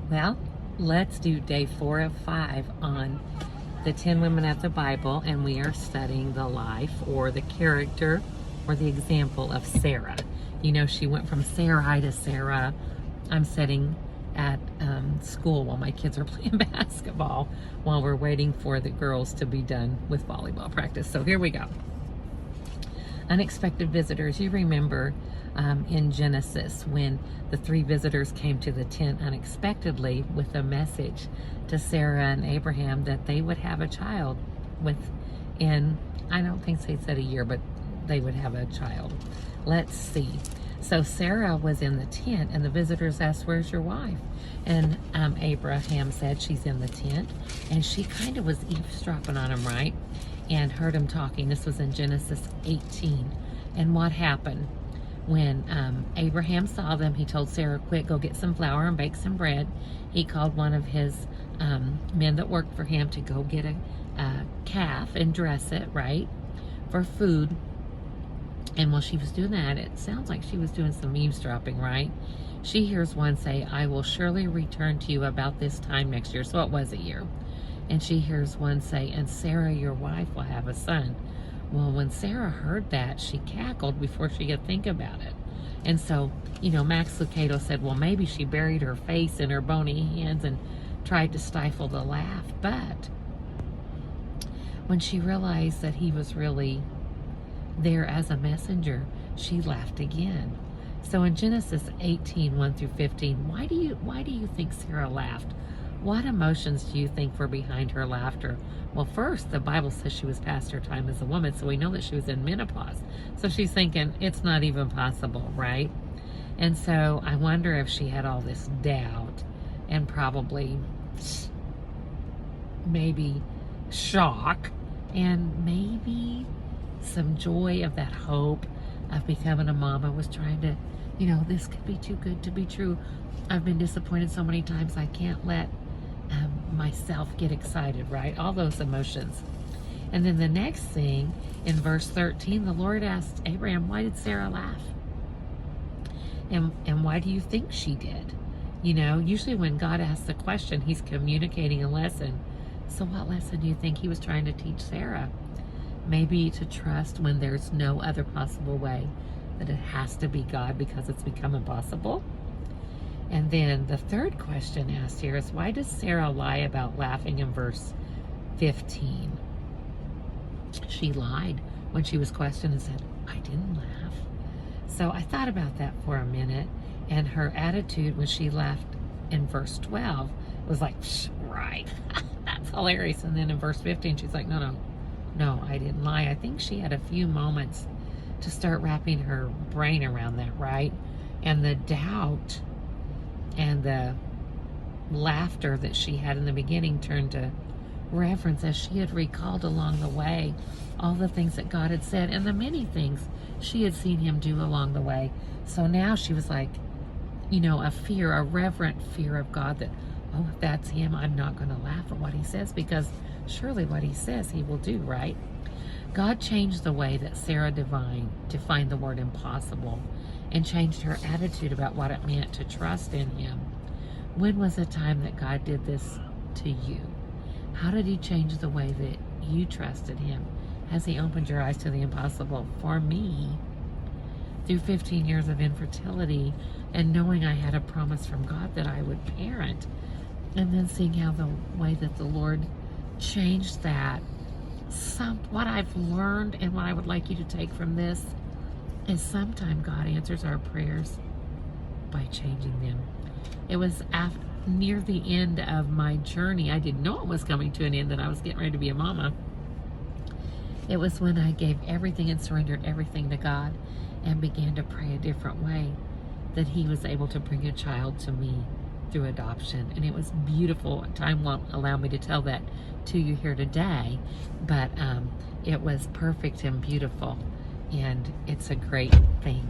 Well, let's do day 4 of 5 on the 10 women of the Bible, and we are studying the life or the character or the example of Sarah. You know, she went from Sarai to Sarah. I'm sitting at school while my kids are playing basketball while we're waiting for the girls to be done with volleyball practice. So here we go. Unexpected visitors. You remember in Genesis when the 3 visitors came to the tent unexpectedly with a message to Sarah and Abraham that they would have a child within, I don't think they said a year, but they would have a child. Let's see. So Sarah was in the tent and the visitors asked, "Where's your wife?" And Abraham said, "She's in the tent." And she kind of was eavesdropping on him, right? And heard him talking. This was in Genesis 18. And what happened? When Abraham saw them, he told Sarah, "Quick, go get some flour and bake some bread." He called one of his men that worked for him to go get a calf and dress it, right, for food. And while she was doing that, it sounds like she was doing some eavesdropping, right? She hears one say, "I will surely return to you about this time next year." So it was a year. And she hears one say, "And Sarah, your wife, will have a son." Well, when Sarah heard that, she cackled before she could think about it. And so, you know, Max Lucado said, well, maybe she buried her face in her bony hands and tried to stifle the laugh. But when she realized that he was really there as a messenger, she laughed again. So in Genesis 18, 1 through 15, why do you think Sarah laughed? What emotions do you think were behind her laughter? Well, first, the Bible says she was past her time as a woman, so we know that she was in menopause. So she's thinking, it's not even possible, right? And so I wonder if she had all this doubt and probably maybe shock and maybe some joy of that hope of becoming a mama was trying to, you know, this could be too good to be true. I've been disappointed so many times, I can't let myself get excited, right? All those emotions. And then the next thing, in verse 13, the Lord asked Abraham, "Why did Sarah laugh? And why do you think she did?" You know, usually when God asks a question, he's communicating a lesson. So what lesson do you think he was trying to teach Sarah? Maybe to trust when there's no other possible way, that it has to be God because it's become impossible. And then the third question asked here is, why does Sarah lie about laughing in verse 15? She lied when she was questioned and said, "I didn't laugh." So I thought about that for a minute, and her attitude when she laughed in verse 12 was like, right, that's hilarious. And then in verse 15, she's like, no, I didn't lie. I think she had a few moments to start wrapping her brain around that, right? And the doubt and the laughter that she had in the beginning turned to reverence as she had recalled along the way all the things that God had said and the many things she had seen him do along the way. So now she was like, you know, a reverent fear of God that, oh, if that's him, I'm not going to laugh at what he says because surely what he says he will do, right? God changed the way that Sarah defined the word impossible and changed her attitude about what it meant to trust in him. When was the time that God did this to you? How did he change the way that you trusted him? Has he opened your eyes to the impossible? For me, through 15 years of infertility and knowing I had a promise from God that I would parent, and then seeing how the way that the Lord changed that, what I've learned and what I would like you to take from this is sometimes God answers our prayers by changing them. It was near the end of my journey. I didn't know it was coming to an end, that I was getting ready to be a mama. It was when I gave everything and surrendered everything to God and began to pray a different way that he was able to bring a child to me through adoption. And it was beautiful. Time won't allow me to tell that to you here today, but it was perfect and beautiful, and it's a great thing.